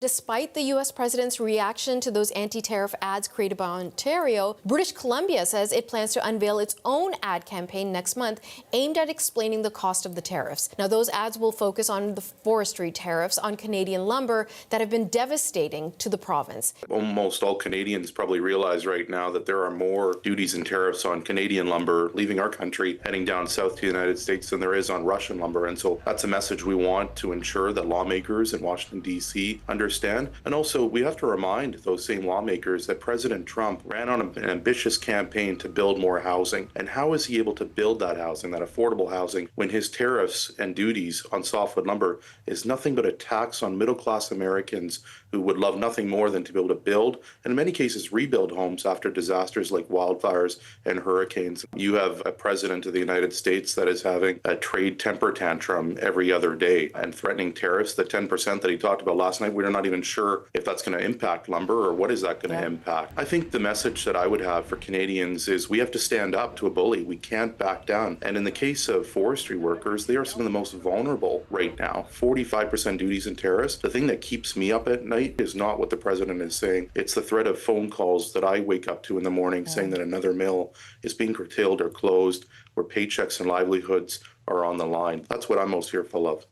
Despite the U.S. president's reaction to those anti-tariff ads created by Ontario, British Columbia says it plans to unveil its own ad campaign next month aimed at explaining the cost of the tariffs. Now, those ads will focus on the forestry tariffs on Canadian lumber that have been devastating to the province. Almost all Canadians probably realize right now that there are more duties and tariffs on Canadian lumber leaving our country, heading down south to the United States than there is on Russian lumber. And so that's a message we want to ensure that lawmakers in Washington, D.C. understand. And also, we have to remind those same lawmakers that President Trump ran on an ambitious campaign to build more housing. And how is he able to build that housing, that affordable housing, when his tariffs and duties on softwood lumber is nothing but a tax on middle-class Americans who would love nothing more than to be able to build, and in many cases rebuild homes after disasters like wildfires and hurricanes. You have a president of the United States that is having a trade temper tantrum every other day and threatening tariffs. The 10% that he talked about last night, we're not even sure if that's going to impact lumber or what is that going to impact. I think the message that I would have for Canadians is we have to stand up to a bully. We can't back down. And in the case of forestry workers, they are some of the most vulnerable right now. 45% duties and tariffs. The thing that keeps me up at night is not what the president is saying. It's the threat of phone calls that I wake up to in the morning saying that another mill is being curtailed or closed, where paychecks and livelihoods are on the line. That's what I'm most fearful of.